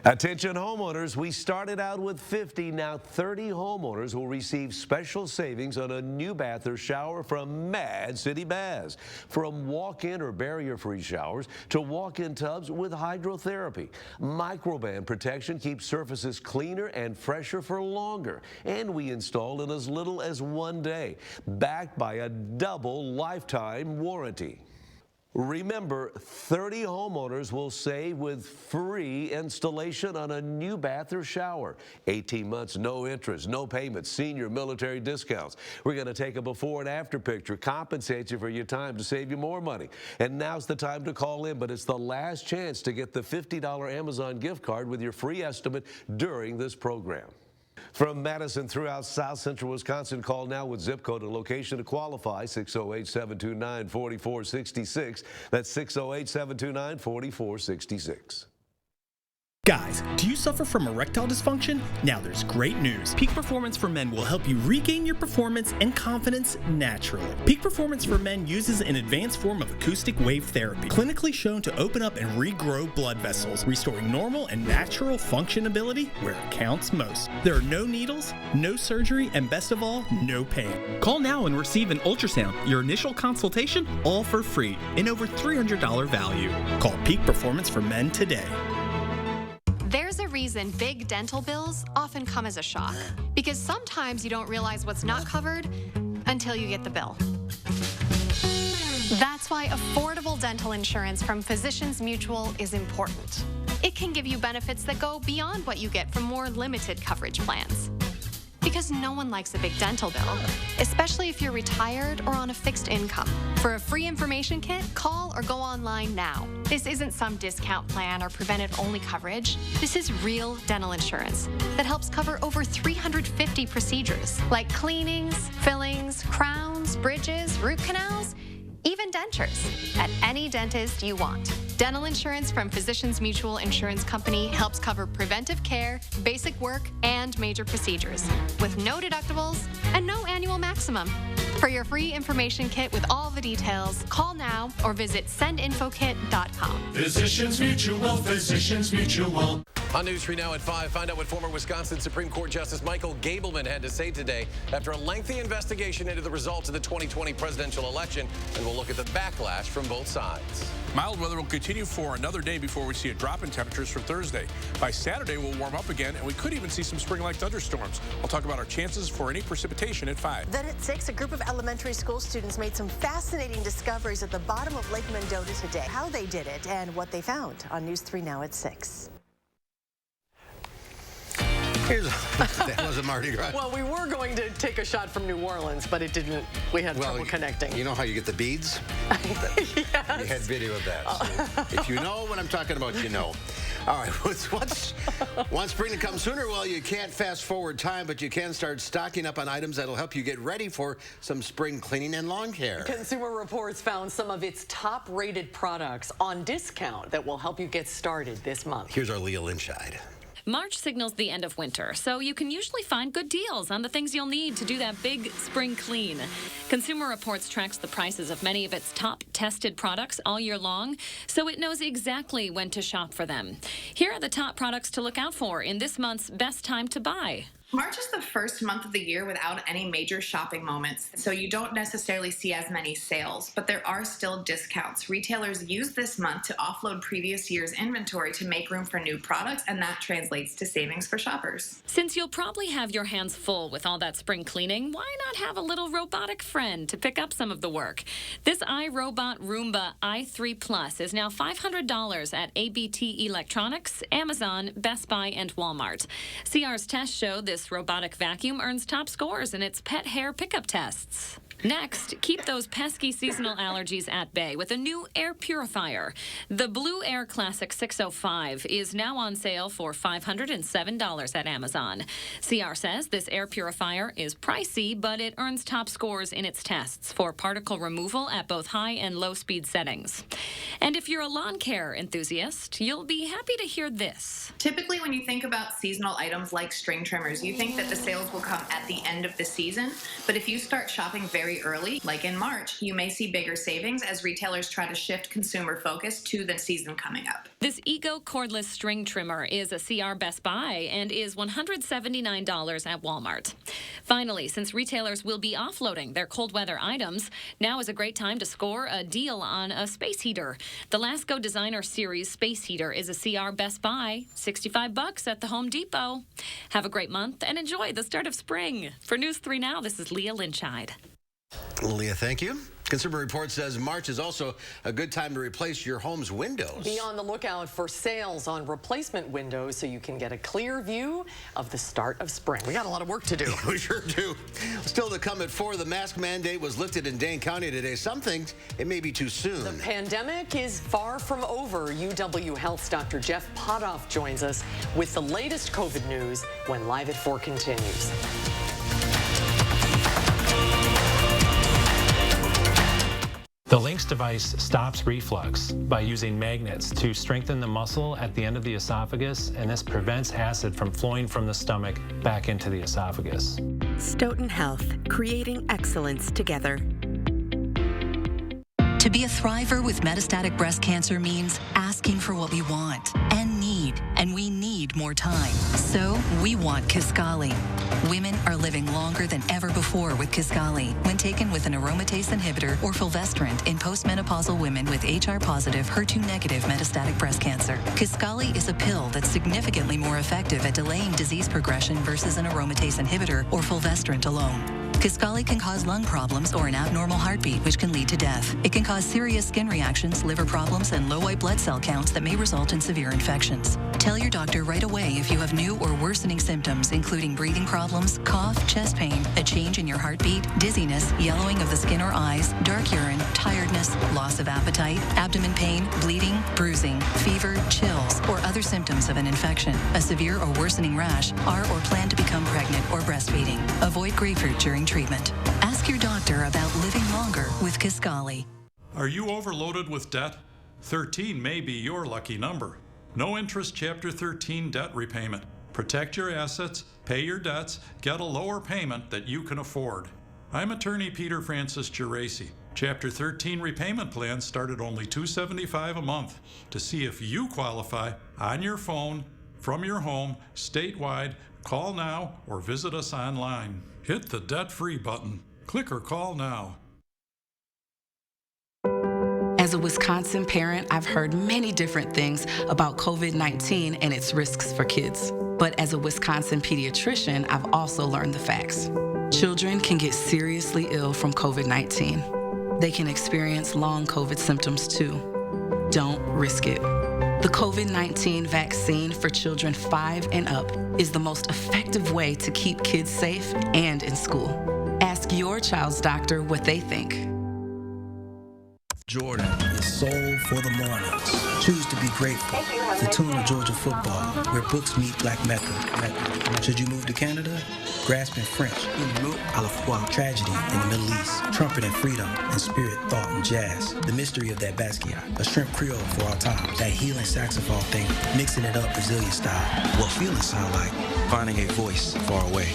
Attention homeowners, we started out with 50, now 30 homeowners will receive special savings on a new bath or shower from Mad City Baths. From walk-in or barrier-free showers to walk-in tubs with hydrotherapy. Microban protection keeps surfaces cleaner and fresher for longer. And we install in as little as 1 day, backed by a double lifetime warranty. Remember, 30 homeowners will save with free installation on a new bath or shower. 18 months, no interest, no payments, senior military discounts. We're going to take a before and after picture, compensate you for your time to save you more money. And now's the time to call in, but it's the last chance to get the $50 Amazon gift card with your free estimate during this program. From Madison throughout South Central Wisconsin, call now with zip code and location to qualify, 608-729-4466. That's 608-729-4466. Guys, do you suffer from erectile dysfunction? Now there's great news. Peak Performance for Men will help you regain your performance and confidence naturally. Peak Performance for Men uses an advanced form of acoustic wave therapy, clinically shown to open up and regrow blood vessels, restoring normal and natural functionability where it counts most. There are no needles, no surgery, and best of all, no pain. Call now and receive an ultrasound, your initial consultation, all for free, and over $300 value. Call Peak Performance for Men today. There's a reason big dental bills often come as a shock, because sometimes you don't realize what's not covered until you get the bill. That's why affordable dental insurance from Physicians Mutual is important. It can give you benefits that go beyond what you get from more limited coverage plans. Because no one likes a big dental bill, especially if you're retired or on a fixed income. For a free information kit, call or go online now. This isn't some discount plan or preventive-only coverage. This is real dental insurance that helps cover over 350 procedures, like cleanings, fillings, crowns, bridges, root canals, even dentures, at any dentist you want. Dental insurance from Physicians Mutual Insurance Company helps cover preventive care, basic work, and major procedures, with no deductibles and no annual maximum. For your free information kit with all the details, call now or visit sendinfokit.com. Physicians Mutual, Physicians Mutual. On News 3 Now at 5, find out what former Wisconsin Supreme Court Justice Michael Gableman had to say today after a lengthy investigation into the results of the 2020 presidential election, and we'll look at the backlash from both sides. Mild weather will continue for another day before we see a drop in temperatures for Thursday. By Saturday, we'll warm up again, and we could even see some spring-like thunderstorms. I'll talk about our chances for any precipitation at 5. Then at 6, a group of elementary school students made some fascinating discoveries at the bottom of Lake Mendota today. How they did it and what they found on News 3 Now at 6. That was a Mardi Gras. Well, we were going to take a shot from New Orleans, but it didn't. We had trouble connecting. You know how you get the beads? Yes. We had video of that. So if you know what I'm talking about, you know. All right, once spring to come sooner, well, you can't fast forward time, but you can start stocking up on items that'll help you get ready for some spring cleaning and lawn care. Consumer Reports found some of its top-rated products on discount that will help you get started this month. Here's our Leah Lynchide. March signals the end of winter, so you can usually find good deals on the things you'll need to do that big spring clean. Consumer Reports tracks the prices of many of its top tested products all year long, so it knows exactly when to shop for them. Here are the top products to look out for in this month's best time to buy. March is the first month of the year without any major shopping moments, so you don't necessarily see as many sales, but there are still discounts. Retailers use this month to offload previous year's inventory to make room for new products, and that translates to savings for shoppers. Since you'll probably have your hands full with all that spring cleaning, why not have a little robotic friend to pick up some of the work? This iRobot Roomba i3 Plus is now $500 at ABT Electronics, Amazon, Best Buy, and Walmart. CR's tests show this robotic vacuum earns top scores in its pet hair pickup tests. Next, keep those pesky seasonal allergies at bay with a new air purifier. The Blue Air Classic 605 is now on sale for $507 at Amazon. CR says this air purifier is pricey, but it earns top scores in its tests for particle removal at both high and low speed settings. And if you're a lawn care enthusiast, you'll be happy to hear this. Typically, when you think about seasonal items like string trimmers, you think that the sales will come at the end of the season, but if you start shopping very early, like in March, you may see bigger savings as retailers try to shift consumer focus to the season coming up. This Ego cordless string trimmer is a CR Best Buy and is $179 at Walmart. Finally, since retailers will be offloading their cold weather items, now is a great time to score a deal on a space heater. The Lasco Designer Series space heater is a CR Best Buy, $65 at the Home Depot. Have a great month and enjoy the start of spring. For News 3 Now, this is Leah Lynchide. Leah, thank you. Consumer Reports says March is also a good time to replace your home's windows. Be on the lookout for sales on replacement windows so you can get a clear view of the start of spring. We got a lot of work to do. We sure do. Still to come at 4, the mask mandate was lifted in Dane County today. Some think it may be too soon. The pandemic is far from over. UW Health's Dr. Jeff Potoff joins us with the latest COVID news when Live at 4 continues. The LINX device stops reflux by using magnets to strengthen the muscle at the end of the esophagus, and this prevents acid from flowing from the stomach back into the esophagus. Stoughton Health, creating excellence together. To be a thriver with metastatic breast cancer means asking for what we want and need, and we need more time. So we want Kisqali. Women are living longer than ever before with Kisqali when taken with an aromatase inhibitor or fulvestrant in postmenopausal women with HR-positive, HER2-negative metastatic breast cancer. Kisqali is a pill that's significantly more effective at delaying disease progression versus an aromatase inhibitor or fulvestrant alone. Kisqali can cause lung problems or an abnormal heartbeat, which can lead to death. It can cause serious skin reactions, liver problems, and low white blood cell counts that may result in severe infections. Tell your doctor right away if you have new or worsening symptoms, including breathing problems, cough, chest pain, a change in your heartbeat, dizziness, yellowing of the skin or eyes, dark urine, tiredness, loss of appetite, abdomen pain, bleeding, bruising, fever, chills, or other symptoms of an infection, a severe or worsening rash, are or plan to become pregnant or breastfeeding. Avoid grapefruit during treatment. Ask your doctor about living longer with Kisqali. Are you overloaded with debt? 13 may be your lucky number. No interest Chapter 13 debt repayment. Protect your assets, pay your debts, get a lower payment that you can afford. I'm attorney Peter Francis Geraci. Chapter 13 repayment plans start at only $275 a month. To see if you qualify, on your phone, from your home, statewide, call now or visit us online. Hit the debt-free button. Click or call now. As a Wisconsin parent, I've heard many different things about COVID-19 and its risks for kids. But as a Wisconsin pediatrician, I've also learned the facts. Children can get seriously ill from COVID-19. They can experience long COVID symptoms too. Don't risk it. The COVID-19 vaccine for children 5 and up is the most effective way to keep kids safe and in school. Ask your child's doctor what they think. Jordan is soul for the mornings. Choose to be grateful. The tune of Georgia football, where books meet Black Mecca. Should you move to Canada? Grasping French, à la fois, tragedy in the Middle East, trumpet and freedom, and spirit, thought, and jazz. The mystery of that Basquiat, a shrimp Creole for our times, that healing saxophone thing, mixing it up Brazilian style. What feelings sound like finding a voice far away.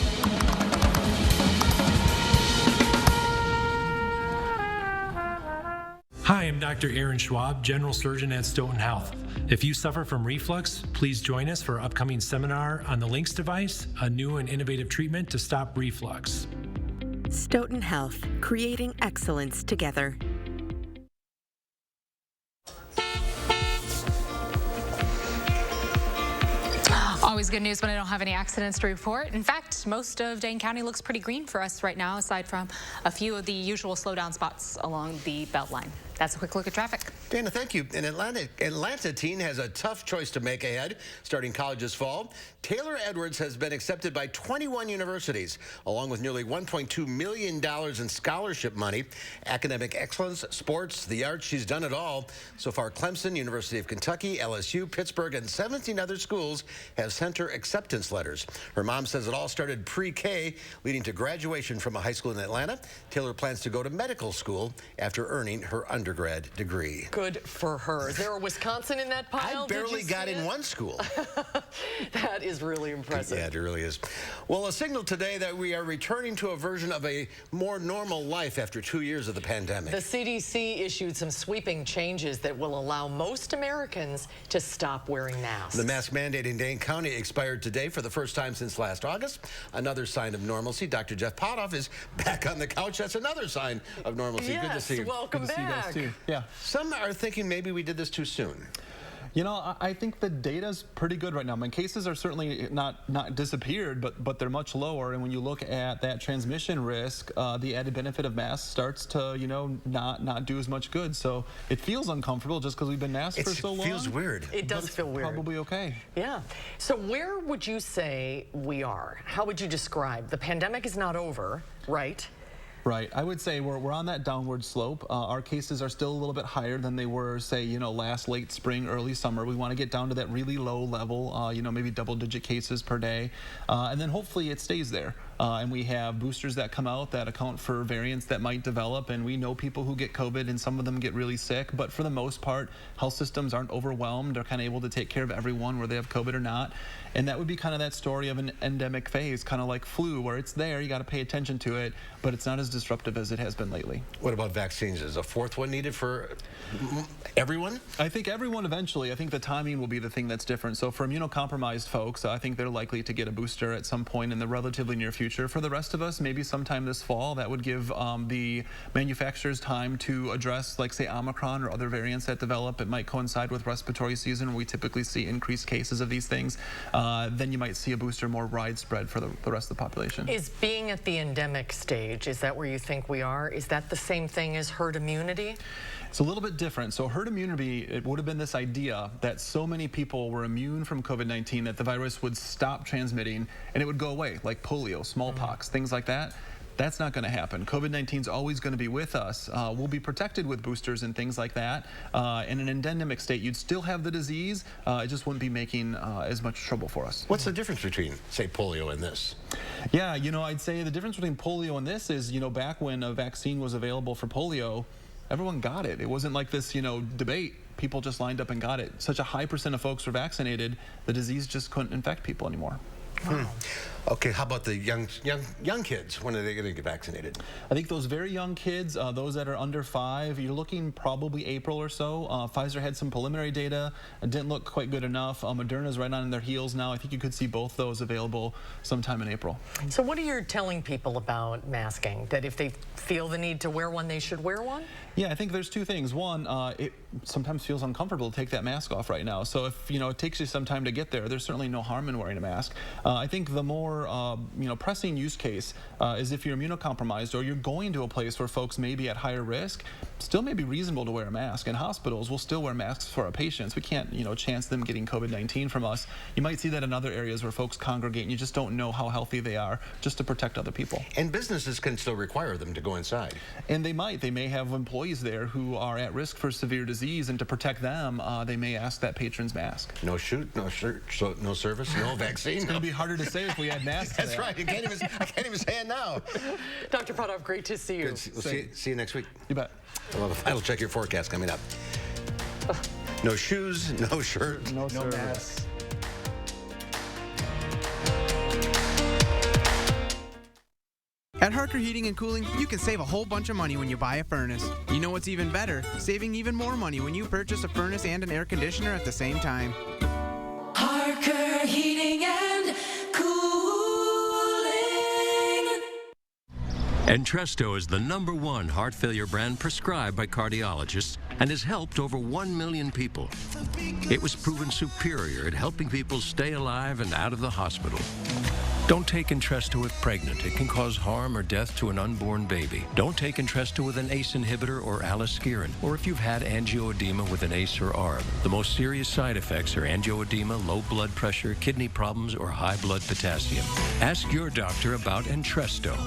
Hi, I'm Dr. Aaron Schwab, General Surgeon at Stoughton Health. If you suffer from reflux, please join us for our upcoming seminar on the LINX device, a new and innovative treatment to stop reflux. Stoughton Health, creating excellence together. Always good news when I don't have any accidents to report. In fact, most of Dane County looks pretty green for us right now, aside from a few of the usual slowdown spots along the Beltline. That's a quick look at traffic. Dana, thank you. An Atlanta teen has a tough choice to make ahead, starting college this fall. Taylor Edwards has been accepted by 21 universities, along with nearly $1.2 million in scholarship money. Academic excellence, sports, the arts, she's done it all. So far, Clemson, University of Kentucky, LSU, Pittsburgh, and 17 other schools have sent her acceptance letters. Her mom says it all started pre-K, leading to graduation from a high school in Atlanta. Taylor plans to go to medical school after earning her undergrad degree. Good for her. Is there a Wisconsin in that pile? I barely got in one school. That is really impressive. Yeah, it really is. Well, a signal today that we are returning to a version of a more normal life after 2 years of the pandemic. The CDC issued some sweeping changes that will allow most Americans to stop wearing masks. The mask mandate in Dane County expired today for the first time since last August. Another sign of normalcy. Dr. Jeff Potoff is back on the couch. That's another sign of normalcy. Yes, good to see you. Welcome back. Yeah. Some are thinking maybe we did this too soon. You know, I think the data's pretty good right now. I mean, cases are certainly not disappeared, but they're much lower. And when you look at that transmission risk, the added benefit of masks starts to, you know, not do as much good. So it feels uncomfortable just because we've been masked for so long. It feels weird. It does feel weird. Probably okay. Yeah. So where would you say we are? How would you describe? The pandemic is not over, right? Right. I would say we're on that downward slope. Our cases are still a little bit higher than they were, say, last late spring, early summer. We want to get down to that really low level, maybe double-digit cases per day. And then hopefully it stays there. And we have boosters that come out that account for variants that might develop. And we know people who get COVID, and some of them get really sick. But for the most part, health systems aren't overwhelmed. They're kind of able to take care of everyone, whether they have COVID or not. And that would be kind of that story of an endemic phase, kind of like flu, where it's there, you got to pay attention to it, but it's not as disruptive as it has been lately. What about vaccines? Is a fourth one needed for everyone? I think everyone eventually. I think the timing will be the thing that's different. So for immunocompromised folks, I think they're likely to get a booster at some point in the relatively near future. For the rest of us, maybe sometime this fall. That would give the manufacturers time to address, like, say, Omicron or other variants that develop. It might coincide with respiratory season, where we typically see increased cases of these things. Then you might see a booster more widespread for the rest of the population. Is being at the endemic stage, is that where you think we are? Is that the same thing as herd immunity? It's a little bit different. So herd immunity, it would have been this idea that so many people were immune from COVID-19 that the virus would stop transmitting and it would go away, like polio, smallpox, things like that. That's not going to happen. COVID-19 is always going to be with us. We'll be protected with boosters and things like that. In an endemic state, you'd still have the disease. It just wouldn't be making as much trouble for us. What's the difference between, say, polio and this? Yeah, I'd say the difference between polio and this is, back when a vaccine was available for polio, everyone got it. It wasn't like this, debate. People just lined up and got it. Such a high % of folks were vaccinated, the disease just couldn't infect people anymore. Wow. Okay, how about the young kids? When are they going to get vaccinated? I think those very young kids, those that are under 5, you're looking probably April or so. Pfizer had some preliminary data. It didn't look quite good enough. Moderna's right on their heels now. I think you could see both those available sometime in April. So what are you telling people about masking? That if they feel the need to wear one, they should wear one? Yeah, I think there's two things. One, it sometimes feels uncomfortable to take that mask off right now. So if it takes you some time to get there, there's certainly no harm in wearing a mask. I think the more pressing use case is if you're immunocompromised or you're going to a place where folks may be at higher risk. Still may be reasonable to wear a mask. In hospitals, we'll still wear masks for our patients. We can't chance them getting COVID-19 from us. You might see that in other areas where folks congregate and you just don't know how healthy they are, just to protect other people. And businesses can still require them to go inside. And they may have employees there who are at risk for severe disease, and to protect them, they may ask that patron's mask. No shoot, no shirt, so no service, no vaccine. It's going to be harder to say if we had masks. That's right. I can't even say it now. Dr. Puthoff, great to see you. Good. We'll see you next week. You bet. We'll have a final check your forecast coming up. No shoes, no shirt, no mask. At Harker Heating and Cooling, you can save a whole bunch of money when you buy a furnace. You know what's even better? Saving even more money when you purchase a furnace and an air conditioner at the same time. Harker Heating and Cooling. Entresto is the #1 heart failure brand prescribed by cardiologists and has helped over 1 million people. It was proven superior at helping people stay alive and out of the hospital. Don't take Entresto if pregnant. It can cause harm or death to an unborn baby. Don't take Entresto with an ACE inhibitor or aliskiren, or if you've had angioedema with an ACE or ARB. The most serious side effects are angioedema, low blood pressure, kidney problems, or high blood potassium. Ask your doctor about Entresto.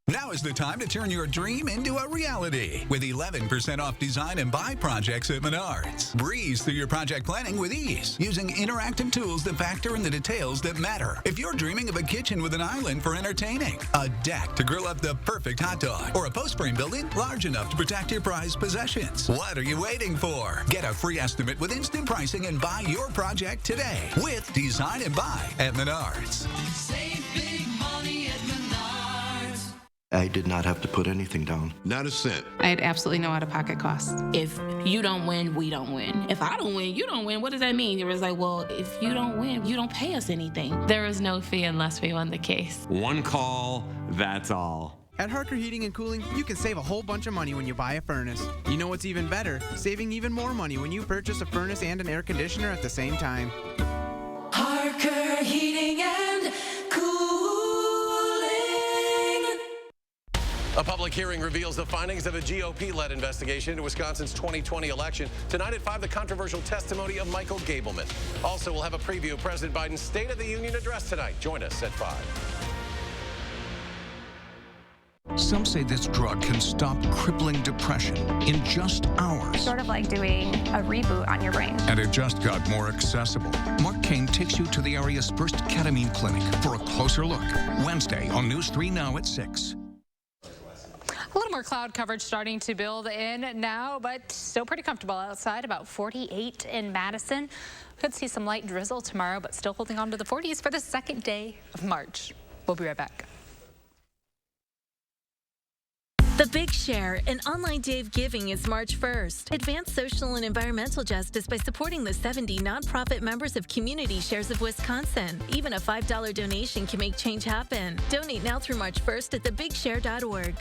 Now is the time to turn your dream into a reality with 11% off design and buy projects at Menards. Breeze through your project planning with ease using interactive tools that factor in the details that matter. If you're dreaming of a kitchen with an island for entertaining, a deck to grill up the perfect hot dog, or a post frame building large enough to protect your prized possessions, what are you waiting for? Get a free estimate with instant pricing and buy your project today with Design and Buy at Menards. Save big money at Menards. I did not have to put anything down. Not a cent. I had absolutely no out-of-pocket costs. If you don't win, we don't win. If I don't win, you don't win. What does that mean? It was like, well, if you don't win, you don't pay us anything. There was no fee unless we won the case. One call, that's all. At Harker Heating and Cooling, you can save a whole bunch of money when you buy a furnace. You know what's even better? Saving even more money when you purchase a furnace and an air conditioner at the same time. Harker Heating and Cooling. A public hearing reveals the findings of a GOP-led investigation into Wisconsin's 2020 election. Tonight at 5, the controversial testimony of Michael Gableman. Also, we'll have a preview of President Biden's State of the Union address tonight. Join us at 5. Some say this drug can stop crippling depression in just hours. It's sort of like doing a reboot on your brain. And it just got more accessible. Mark Kane takes you to the area's first ketamine clinic for a closer look. Wednesday on News 3 Now at 6. A little more cloud coverage starting to build in now, but still pretty comfortable outside, about 48 in Madison. Could see some light drizzle tomorrow, but still holding on to the 40s for the second day of March. We'll be right back. The Big Share, an online day of giving, is March 1st. Advance social and environmental justice by supporting the 70 nonprofit members of Community Shares of Wisconsin. Even a $5 donation can make change happen. Donate now through March 1st at thebigshare.org.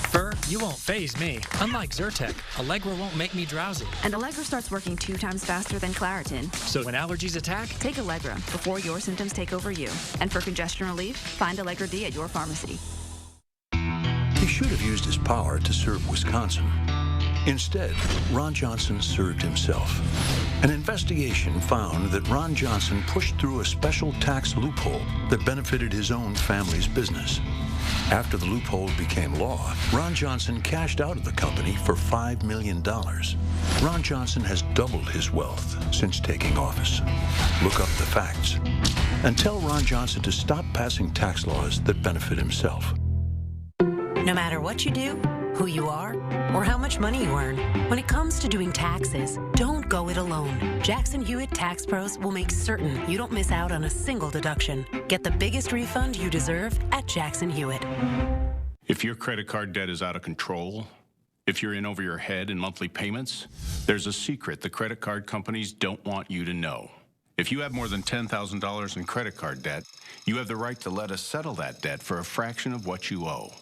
Fur, you won't faze me. Unlike Zyrtec, Allegra won't make me drowsy. And Allegra starts working 2 times faster than Claritin. So when allergies attack, take Allegra before your symptoms take over you. And for congestion relief, find Allegra D at your pharmacy. He should have used his power to serve Wisconsin. Instead, Ron Johnson served himself. An investigation found that Ron Johnson pushed through a special tax loophole that benefited his own family's business. After the loophole became law, Ron Johnson cashed out of the company for $5 million. Ron Johnson has doubled his wealth since taking office. Look up the facts. And tell Ron Johnson to stop passing tax laws that benefit himself. No matter what you do, who you are, or how much money you earn, when it comes to doing taxes, don't go it alone. Jackson Hewitt Tax Pros will make certain you don't miss out on a single deduction. Get the biggest refund you deserve at Jackson Hewitt. If your credit card debt is out of control, if you're in over your head in monthly payments, there's a secret the credit card companies don't want you to know. If you have more than $10,000 in credit card debt, you have the right to let us settle that debt for a fraction of what you owe.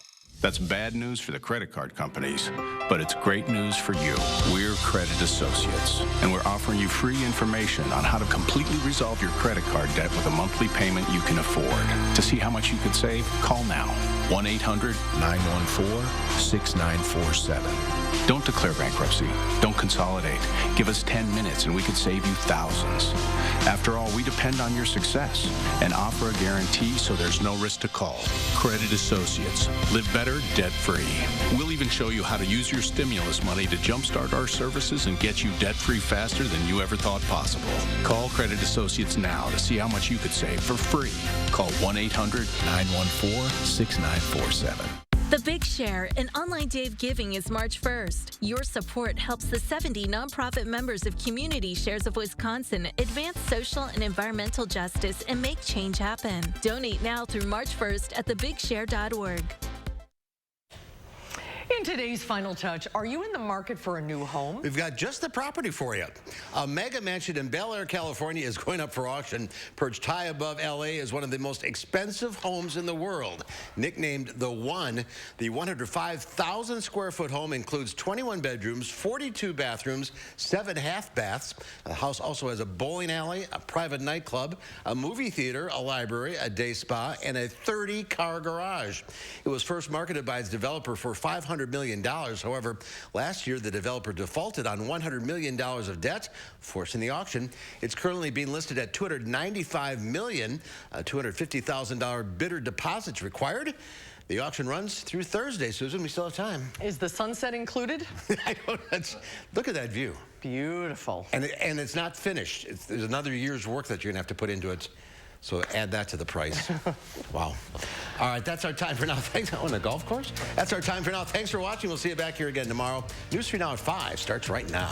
That's bad news for the credit card companies, but it's great news for you. We're Credit Associates, and we're offering you free information on how to completely resolve your credit card debt with a monthly payment you can afford. To see how much you could save, call now. 1-800-914-6947. Don't declare bankruptcy. Don't consolidate. Give us 10 minutes and we could save you thousands. After all, we depend on your success and offer a guarantee so there's no risk to call. Credit Associates. Live better, debt-free. We'll even show you how to use your stimulus money to jumpstart our services and get you debt-free faster than you ever thought possible. Call Credit Associates now to see how much you could save for free. Call 1-800-914-6947. The Big Share, an online day of giving, is March 1st. Your support helps the 70 nonprofit members of Community Shares of Wisconsin advance social and environmental justice and make change happen. Donate now through March 1st at thebigshare.org. In today's Final Touch, are you in the market for a new home? We've got just the property for you. A mega mansion in Bel Air, California is going up for auction. Perched high above LA is one of the most expensive homes in the world. Nicknamed The One, the 105,000 square foot home includes 21 bedrooms, 42 bathrooms, 7 half baths. The house also has a bowling alley, a private nightclub, a movie theater, a library, a day spa, and a 30-car garage. It was first marketed by its developer for $500 million. However, last year the developer defaulted on $100 million of debt, forcing the auction. It's currently being listed at $295 million, a $250,000 bidder deposits required. The auction runs through Thursday, Susan. We still have time. Is the sunset included? I don't. Look at that view. Beautiful. And it's not finished. There's another year's work that you're gonna have to put into it. So add that to the price. Wow. All right, that's our time for now. Thanks. On the golf course? That's our time for now. Thanks for watching. We'll see you back here again tomorrow. News 3 Now at 5 starts right now.